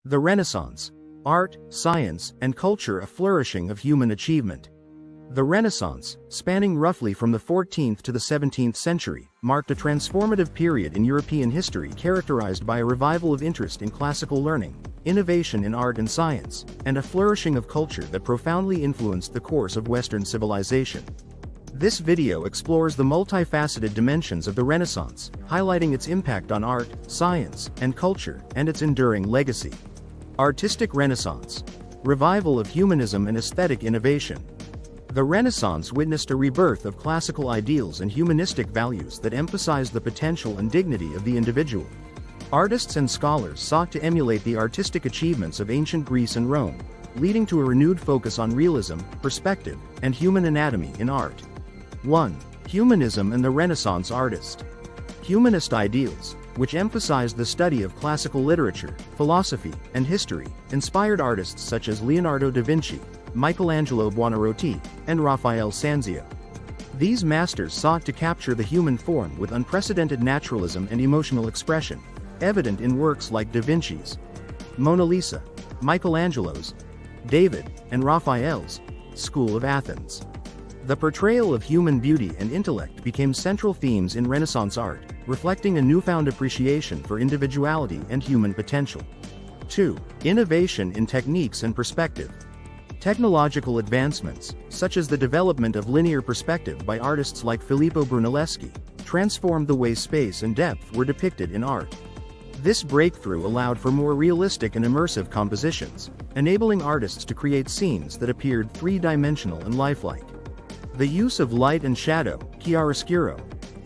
The Renaissance. Art, science, and culture, a flourishing of human achievement. The Renaissance, spanning roughly from the 14th to the 17th century, marked a transformative period in European history characterized by a revival of interest in classical learning, innovation in art and science, and a flourishing of culture that profoundly influenced the course of Western civilization. This video explores the multifaceted dimensions of the Renaissance, highlighting its impact on art, science, and culture, and its enduring legacy. Artistic Renaissance. Revival of humanism and aesthetic innovation. The Renaissance witnessed a rebirth of classical ideals and humanistic values that emphasized the potential and dignity of the individual. Artists and scholars sought to emulate the artistic achievements of ancient Greece and Rome, leading to a renewed focus on realism, perspective, and human anatomy in art. 1. Humanism and the Renaissance artist. Humanist ideals, which emphasized the study of classical literature, philosophy, and history, inspired artists such as Leonardo da Vinci, Michelangelo Buonarroti, and Raphael Sanzio. These masters sought to capture the human form with unprecedented naturalism and emotional expression, evident in works like Da Vinci's Mona Lisa, Michelangelo's David, and Raphael's School of Athens. The portrayal of human beauty and intellect became central themes in Renaissance art, reflecting a newfound appreciation for individuality and human potential. 2. Innovation in techniques and perspective. Technological advancements, such as the development of linear perspective by artists like Filippo Brunelleschi, transformed the way space and depth were depicted in art. This breakthrough allowed for more realistic and immersive compositions, enabling artists to create scenes that appeared three-dimensional and lifelike. The use of light and shadow, chiaroscuro,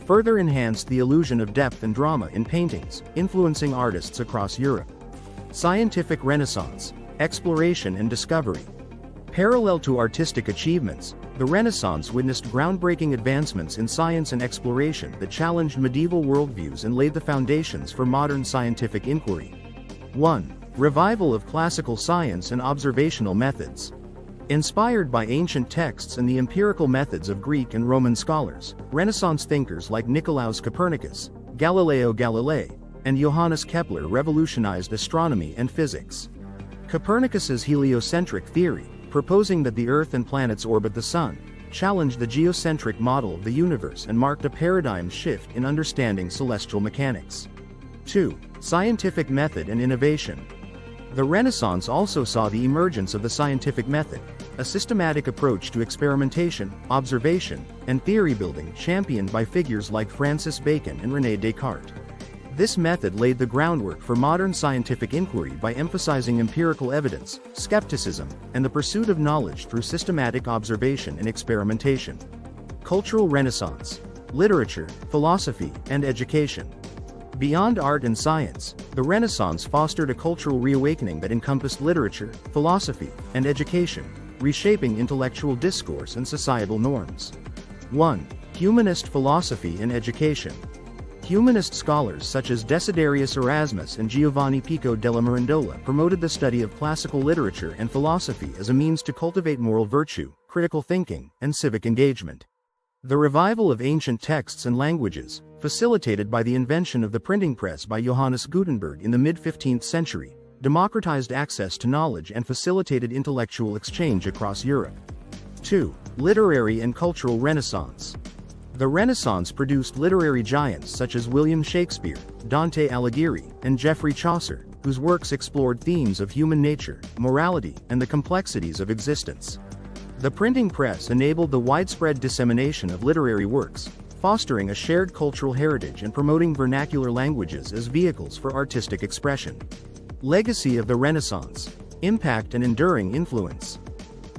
further enhanced the illusion of depth and drama in paintings, influencing artists across Europe. Scientific Renaissance. Exploration and discovery. Parallel to artistic achievements, the Renaissance witnessed groundbreaking advancements in science and exploration that challenged medieval worldviews and laid the foundations for modern scientific inquiry. 1. Revival of classical science and observational methods. Inspired by ancient texts and the empirical methods of Greek and Roman scholars, Renaissance thinkers like Nicolaus Copernicus, Galileo Galilei, and Johannes Kepler revolutionized astronomy and physics. Copernicus's heliocentric theory, proposing that the Earth and planets orbit the Sun, challenged the geocentric model of the universe and marked a paradigm shift in understanding celestial mechanics. 2. Scientific method and innovation. The Renaissance also saw the emergence of the scientific method, a systematic approach to experimentation, observation, and theory building championed by figures like Francis Bacon and René Descartes. This method laid the groundwork for modern scientific inquiry by emphasizing empirical evidence, skepticism, and the pursuit of knowledge through systematic observation and experimentation. Cultural Renaissance. Literature, philosophy, and education. Beyond art and science, the Renaissance fostered a cultural reawakening that encompassed literature, philosophy, and education, reshaping intellectual discourse and societal norms. 1. Humanist philosophy and education. Humanist scholars such as Desiderius Erasmus and Giovanni Pico della Mirandola promoted the study of classical literature and philosophy as a means to cultivate moral virtue, critical thinking, and civic engagement. The revival of ancient texts and languages, facilitated by the invention of the printing press by Johannes Gutenberg in the mid-15th century, democratized access to knowledge and facilitated intellectual exchange across Europe. 2. Literary and cultural Renaissance. The Renaissance produced literary giants such as William Shakespeare, Dante Alighieri, and Geoffrey Chaucer, whose works explored themes of human nature, morality, and the complexities of existence. The printing press enabled the widespread dissemination of literary works, fostering a shared cultural heritage and promoting vernacular languages as vehicles for artistic expression. Legacy of the Renaissance. Impact and enduring influence.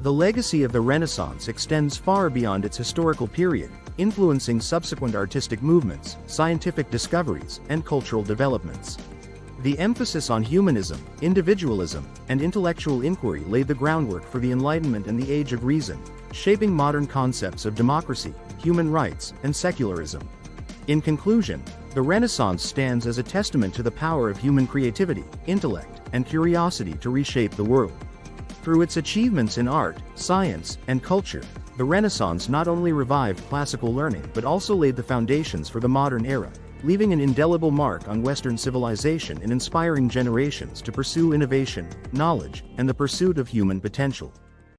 The legacy of the Renaissance extends far beyond its historical period, influencing subsequent artistic movements, scientific discoveries, and cultural developments. The emphasis on humanism, individualism, and intellectual inquiry laid the groundwork for the Enlightenment and the Age of Reason, shaping modern concepts of democracy, human rights, and secularism. In conclusion, the Renaissance stands as a testament to the power of human creativity, intellect, and curiosity to reshape the world. Through its achievements in art, science, and culture, the Renaissance not only revived classical learning but also laid the foundations for the modern era, leaving an indelible mark on Western civilization and inspiring generations to pursue innovation, knowledge, and the pursuit of human potential.